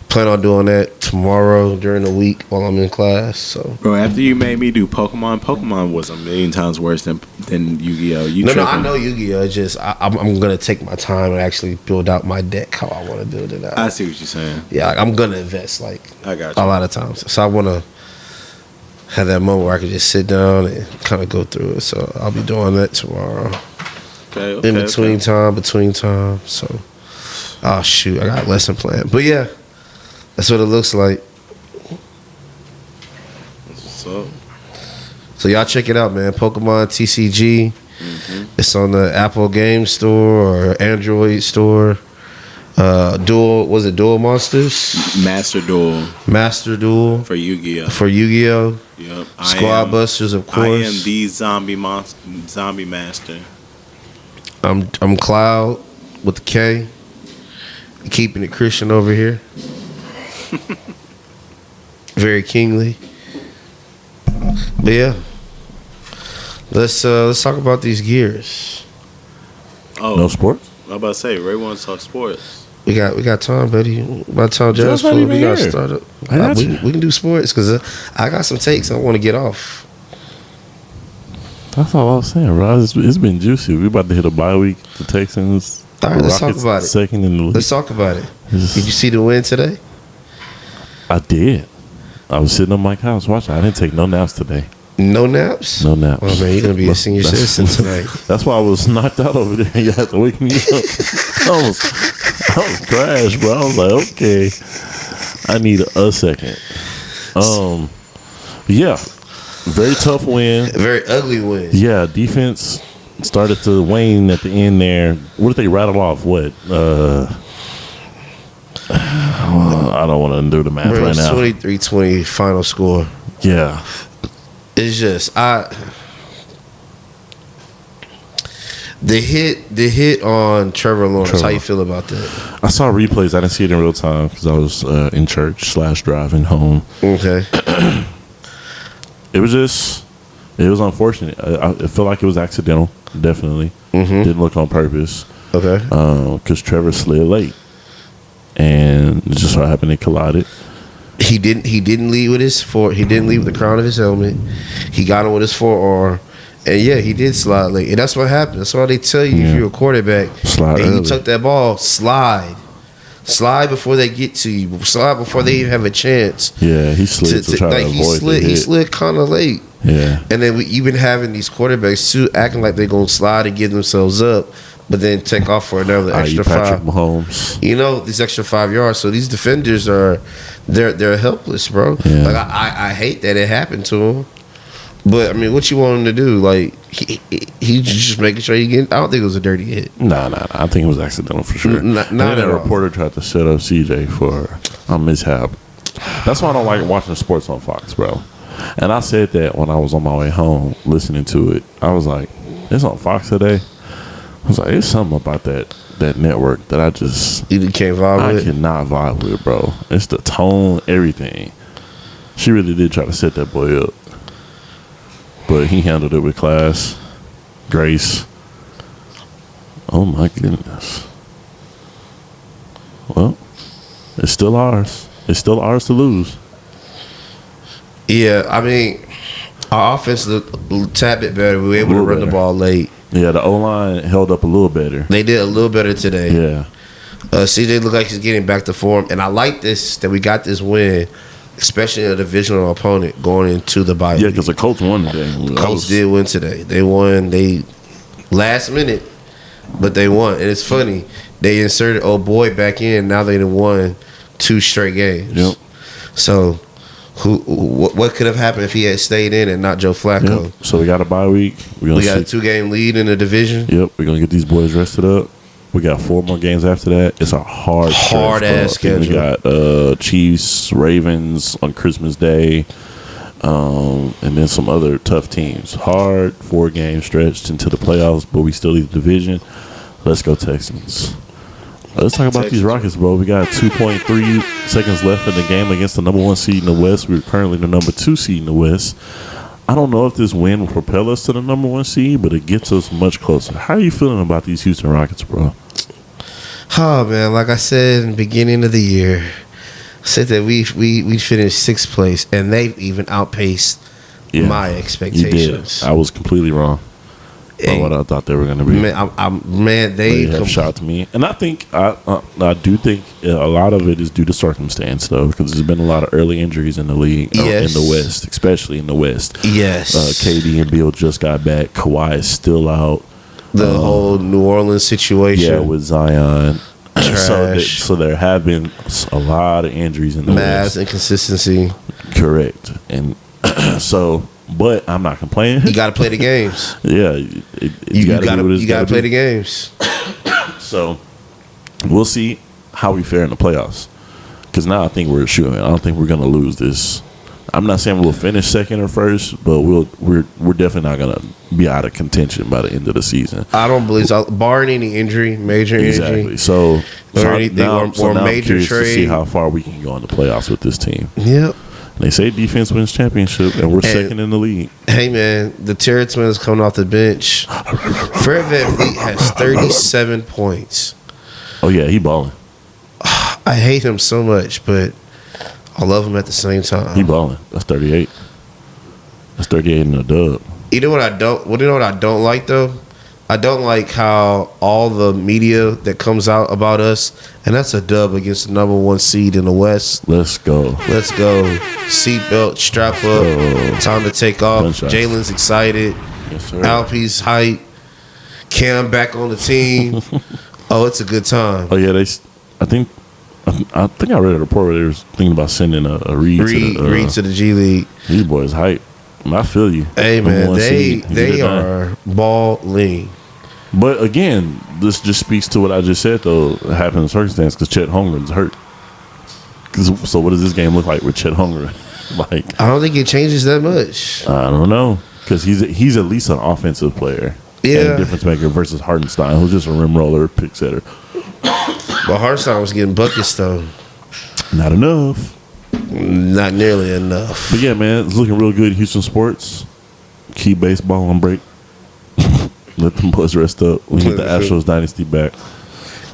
plan on doing that tomorrow during the week while I'm in class. So, Bro, after you made me do Pokemon was a million times worse than Yu-Gi-Oh. No, I know Yu-Gi-Oh. It's just I'm gonna take my time and actually build out my deck how I want to build it out. I see what you're saying. Yeah, like, I'm gonna invest I got you. a lot of times. So I want to have that moment where I can just sit down and kind of go through it. So I'll be doing that tomorrow. Okay, In between time. So, oh shoot, I got a lesson plan. But yeah, that's what it looks like. What's up? So y'all check it out, man. Pokemon TCG. It's on the Apple Game Store or Android Store. Duel, was it Duel Monsters? Master Duel Master Duel for Yu-Gi-Oh. for Yu-Gi-Oh. Yep. Squad Busters, of course. I am the zombie master. I'm Cloud with the K. Keeping it Christian over here. Very kingly. But yeah. Let's talk about these gears. Oh, No sports? I'm about to say, Ray wants to talk sports. We got time, buddy. By the time Jazz not full, even we got to here. start up. I got we you. can do sports because I got some takes I want to get off. That's all I was saying, bro. It's been juicy. We about to hit a bye week. The Texans. All right, the let's talk Rockets about it. Second in the league. Let's talk about it. Did you see the win today? I did. I was sitting on my couch watching. I didn't take no naps today. No naps? No naps. Oh, man, you're going to be a senior citizen tonight. That's why I was knocked out over there. You had to wake me up. I was crashed, bro. I was like, okay, I need a second. Yeah, very tough win. A very ugly win. Yeah, defense started to wane at the end there. What did they rattle off? What? I don't want to do the math Bro, right it's now. 23-20 final score. Yeah. It's just the hit on Trevor Lawrence. How you feel about that? I saw replays. I didn't see it in real time because I was in church / driving home. Okay. It was unfortunate. I felt like it was accidental. Definitely. Didn't look on purpose. Okay. Because Trevor slid late. And it just so happened they collided. He didn't lead with his he didn't lead with the crown of his helmet. He got him with his forearm, And yeah, he did slide late, and that's what happened. That's why they tell you if you're a quarterback Slide and you early. took that ball, slide before they get to you, slide before they even have a chance. Yeah, he slid to try to avoid the He hit. slid kind of late. Yeah. And then you've been having these quarterbacks too acting like they're gonna slide and give themselves up, but then take off for another extra Patrick 5. Mahomes. You know, these extra 5 yards. So these defenders they're helpless, bro. Yeah. Like I hate that it happened to him. But I mean, what you want him to do? Like he just making sure he get. I don't think it was a dirty hit. Nah. I think it was accidental for sure. Not and then at a all. reporter tried to set up CJ for a mishap. That's why I don't like watching sports on Fox, bro. And I said that when I was on my way home listening to it. I was like, it's on Fox today. I was like, it's something about that network that I just You can't vibe I with. cannot vibe with, bro. It's the tone, everything. She really did try to set that boy up. But he handled it with class, grace. Oh my goodness. Well, it's still ours. It's still ours to lose. Yeah, I mean, our offense looked a tad bit better. We were able to Little run the better. ball late. Yeah, the O-line held up a little better. They did a little better today. Yeah. CJ looked like he's getting back to form, and I like this that we got this win, especially a divisional opponent going into the bye. Yeah, because the Colts won today. Colts did win today. They won. They last minute, but they won. And it's funny. They inserted old boy back in. Now they done won 2 straight games. Yep. So, what could have happened if he had stayed in and not Joe Flacco? Yep. So we got a bye week. We got a 2-game lead in the division. Yep, we're gonna get these boys rested up. We got 4 more games after that. It's a hard Hard-ass stretch, bro. schedule. We got Chiefs, Ravens on Christmas Day, and then some other tough teams. Hard 4-game stretch into the playoffs, but we still lead the division. Let's go Texans. Let's talk about these Rockets, bro. We got 2.3 seconds left in the game against the number 1 seed in the West. We're currently the number 2 seed in the West. I don't know if this win will propel us to the number 1 seed, but it gets us much closer. How are you feeling about these Houston Rockets, bro? Oh man, like I said in the beginning of the year, I said that we finished 6th place, and they've even outpaced my You expectations. did. I was completely wrong on what I thought they were going to be. Man, They have shocked me, and I think I do think a lot of it is due to circumstance, though, because there's been a lot of early injuries in the league, Yes. in the West, especially in the West. Yes, KD and Bill just got back. Kawhi is still out. the whole New Orleans situation. Yeah, with Zion. Trash. So there have been a lot of injuries in the mass West. inconsistency. Correct, and so. But I'm not complaining. You got to play the games. Yeah, You got to play the games. So we'll see how we fare in the playoffs. Because now I think we're shooting. I don't think we're gonna lose this. I'm not saying we'll finish second or first, but we're definitely not gonna be out of contention by the end of the season. I don't believe so. Barring any injury, major Exactly. injury. So anything, now, or I'm major curious to see trade. how far we can go in the playoffs with this team. Yep. They say defense wins championship, and we're second in the league. Hey man, the Terry Twins coming off the bench. Fred VanVleet has 37 points. Oh yeah, he balling. I hate him so much, but I love him at the same time. He balling. That's 38. That's 38 in a dub. You know what I don't? Well, you know what I don't like though? I don't like how all the media that comes out about us, and that's a dub against the number 1 seed in the West. Let's go. Let's go. Seatbelt, strap up. Time to take off. Gunshots. Jalen's excited. Yes, sir. Alpe's hype. Cam back on the team. Oh, it's a good time. Oh yeah, I think I read a report where they was thinking about sending a Reed to the G League. These boys hype. I feel you. Hey man, Number 1 seed. You get they it done. are balling. But again, this just speaks to what I just said, though. Happened in circumstance because Chet Holmgren's hurt. So what does this game look like with Chet Holmgren? Like, I don't think it changes that much. I don't know, because he's at least an offensive player, Yeah. and a difference maker versus Hardenstein, who's just a rim roller, pick setter. But Hartenstein was getting buckets though. Not enough. Not nearly enough. But yeah, man, it's looking real good. Houston sports. Keep baseball on break. Let them boys rest up. We get the Astros dynasty back.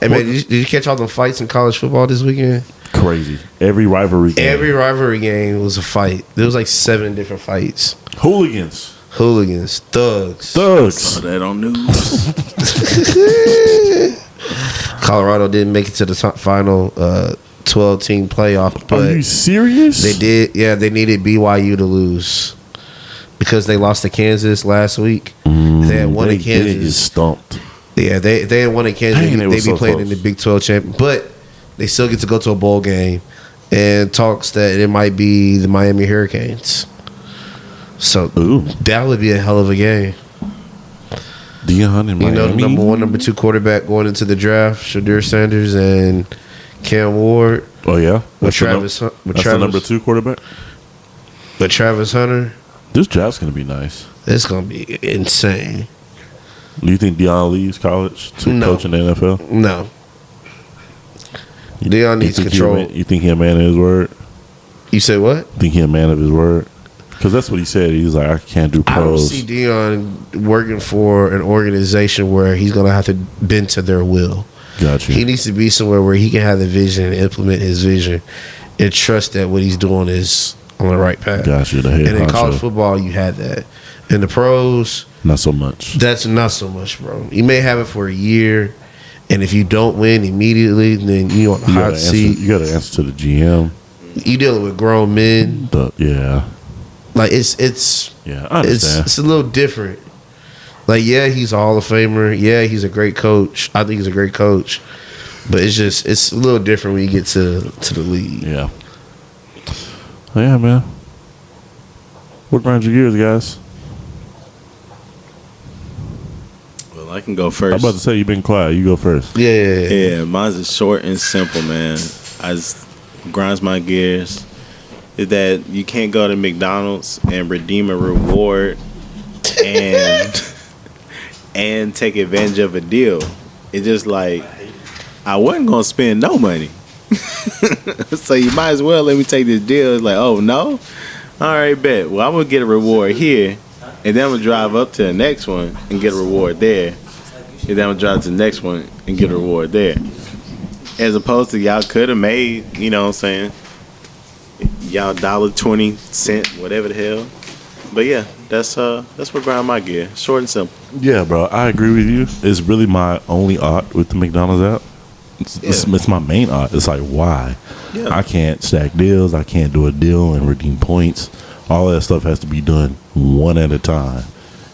Hey man, did you catch all the fights in college football this weekend? Crazy. Every rivalry game. Every rivalry game was a fight. There was like 7 different fights. Hooligans. hooligans, thugs. Saw that on news. Colorado didn't make it to the final 12-team playoff. But are you serious? They did. Yeah, they needed BYU to lose because they lost to Kansas last week. They had won in Kansas. They get stumped. Yeah, they had won in Kansas. Dang, They'd they be so playing close. in the Big 12 champion, but they still get to go to a bowl game. And talks that it might be the Miami Hurricanes. So that would be a hell of a game. Deion in Miami. You know, the number 1, number 2 quarterback going into the draft, Shadur Sanders and Cam Ward. Oh yeah, With Travis. That's the number 2 quarterback. With Travis Hunter. This draft's gonna be nice. It's gonna be insane. Do you think Deion leaves college to coach in the NFL? No. Deion needs control. You think he a man of his word? You said what? Think he a man of his word? Because that's what he said. He's like, I can't do pros. I don't see Deion working for an organization where he's going to have to bend to their will. Gotcha. He needs to be somewhere where he can have the vision and implement his vision and trust that what he's doing is on the right path. Gotcha. And in college football, you had that. In the pros, not so much. That's not so much, bro. You may have it for a year, and if you don't win immediately, then you're on the hot seat. You got to answer to the GM. You dealing with grown men. Yeah. Like it's yeah, I understand. It's a little different. Like, yeah, he's a Hall of Famer. Yeah, he's a great coach. I think he's a great coach. But it's a little different when you get to the league. Yeah. Oh, yeah, man. What grinds your gears, guys? Well, I can go first. I'm about to say you've been quiet. You go first. Yeah, mine's is short and simple, man. What grinds my gears is that you can't go to McDonald's and redeem a reward and take advantage of a deal. It's just like, I wasn't gonna spend no money. So you might as well let me take this deal. It's like, oh no? Alright, bet. Well, I'm gonna get a reward here, and then I'm gonna drive up to the next one and get a reward there. And then I'm gonna drive to the next one and get a reward there. As opposed to y'all could have made, you know what I'm saying, y'all $1.20, whatever the hell. But yeah, that's what grind my gear. Short and simple. Yeah, bro, I agree with you. It's really my only art with the McDonald's app. It's my main art. It's like, why? Yeah. I can't stack deals. I can't do a deal and redeem points. All that stuff has to be done one at a time.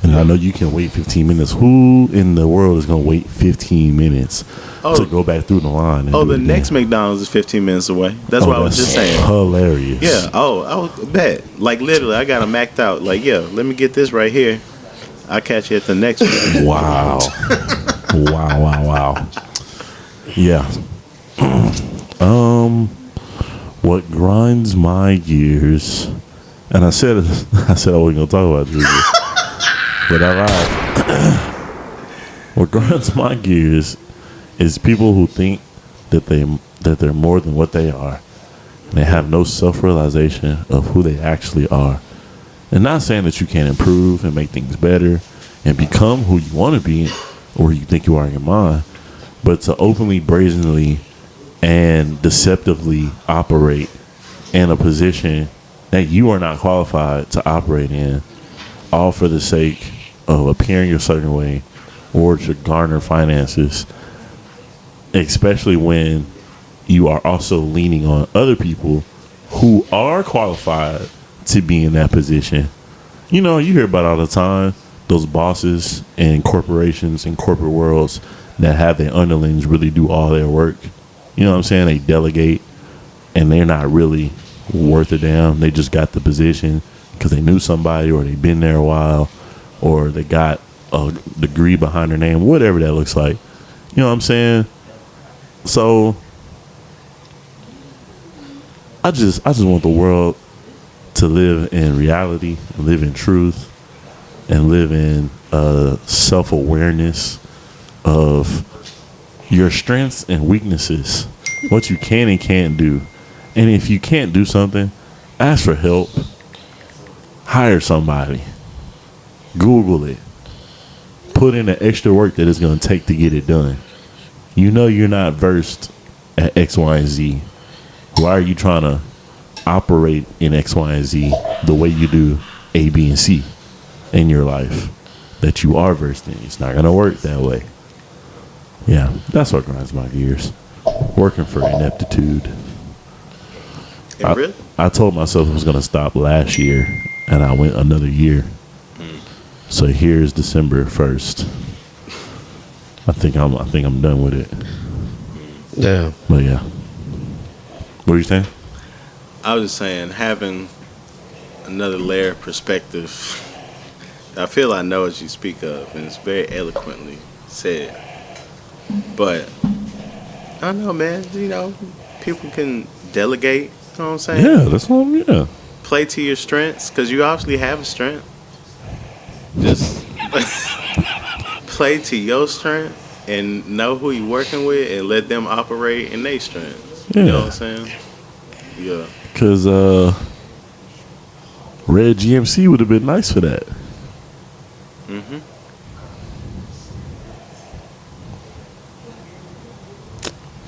And I know you can wait 15 minutes. Who in the world is going to wait 15 minutes to go back through the line? The next McDonald's is 15 minutes away. That's what I was just saying. Hilarious. Yeah. I would bet. Like, literally, I got them maxed out. Like, yeah, let me get this right here. I'll catch you at the next one. Wow. Wow. Yeah. What grinds my gears, and I said I wasn't going to talk about this. But I lied. What grinds my gears is people who think that they're more than what they are. And they have no self-realization of who they actually are. And not saying that you can't improve and make things better and become who you want to be or you think you are in your mind, but to openly, brazenly, and deceptively operate in a position that you are not qualified to operate in, all for the sake of appearing a certain way or to garner finances, especially when you are also leaning on other people who are qualified to be in that position. You know, you hear about all the time, those bosses and corporations and corporate worlds that have their underlings really do all their work. You know what I'm saying? They delegate and they're not really worth a damn. They just got the position because they knew somebody or they've been there a while or they got a degree behind their name, whatever that looks like. You know what I'm saying? So I just want the world to live in reality, live in truth, and live in self-awareness of your strengths and weaknesses, what you can and can't do. And if you can't do something, ask for help. Hire somebody. Google it. Put in the extra work that it's going to take to get it done. You know you're not versed at X, Y, and Z. Why are you trying to operate in X, Y, and Z the way you do A, B, and C? in your life that you are versed in. It's not gonna work that way. Yeah, that's what grinds my gears. Working for ineptitude. I told myself I was gonna stop last year, and I went another year. So here's December 1st. I think I'm done with it. Yeah. But yeah. What are you saying? I was just saying, having another layer of perspective. I feel I know what you speak of, and it's very eloquently said. But I don't know, man. You know, people can delegate. You know what I'm saying? Yeah, that's what yeah. Play to your strengths, because you obviously have a strength. Just play to your strength and know who you're working with and let them operate in their strengths. Yeah. You know what I'm saying? Yeah. Because Red GMC would have been nice for that. Mm-hmm.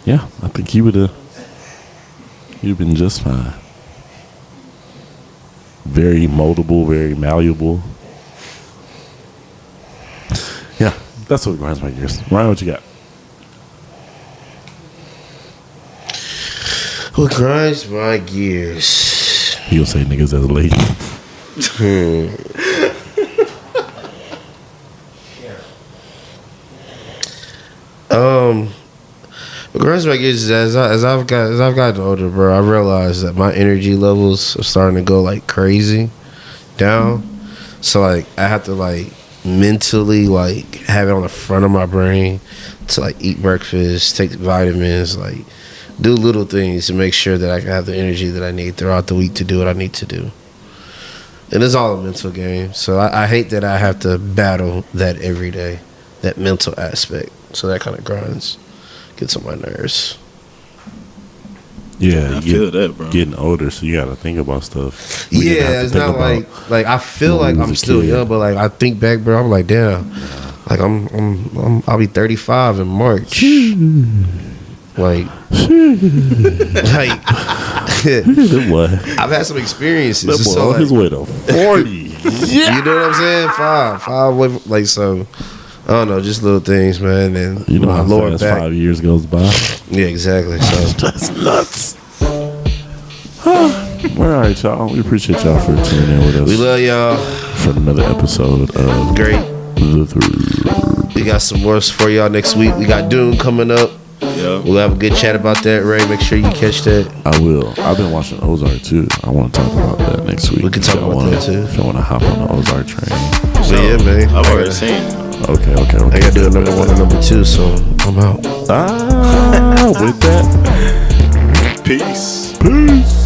Yeah, I think he would have been just fine. Very moldable, very malleable. Yeah, that's what grinds my gears. Ryan, what you got? What grinds my gears? You gonna say niggas as late? What grinds my gears is as I've gotten older, bro, I realized that my energy levels are starting to go like crazy down. So like I have to like mentally like have it on the front of my brain to like eat breakfast, take vitamins, like do little things to make sure that I can have the energy that I need throughout the week to do what I need to do. And it's all a mental game. So I hate that I have to battle that every day, that mental aspect. So that kind of gets on my nerves. Yeah, I feel that, bro. Getting older, so you gotta think about stuff. Yeah, it's not like I feel like I'm still young, but like I think back, bro, I'm like, damn, like I'll be 35 in March. Like, what? I've had some experiences. That boy So, on like, his way to 40. You know what I'm saying? Five, like so. I don't know, just little things, man. And You know my how lower fast back. 5 years goes by. Yeah, exactly. So That's nuts. Well, all right, y'all. We appreciate y'all for tuning in with us. we love y'all. For another episode of Great. The Through. We got some more for y'all next week. We got Dune coming up. Yeah. We'll have a good chat about that, Ray. Make sure you catch that. I will. I've been watching Ozark too. I want to talk about that next week. We can talk about that too. If you want to hop on the Ozark train. So yeah, man. I've already seen. Okay. I gotta do a number 1 and number 2, so I'm out. With that. Peace. Peace.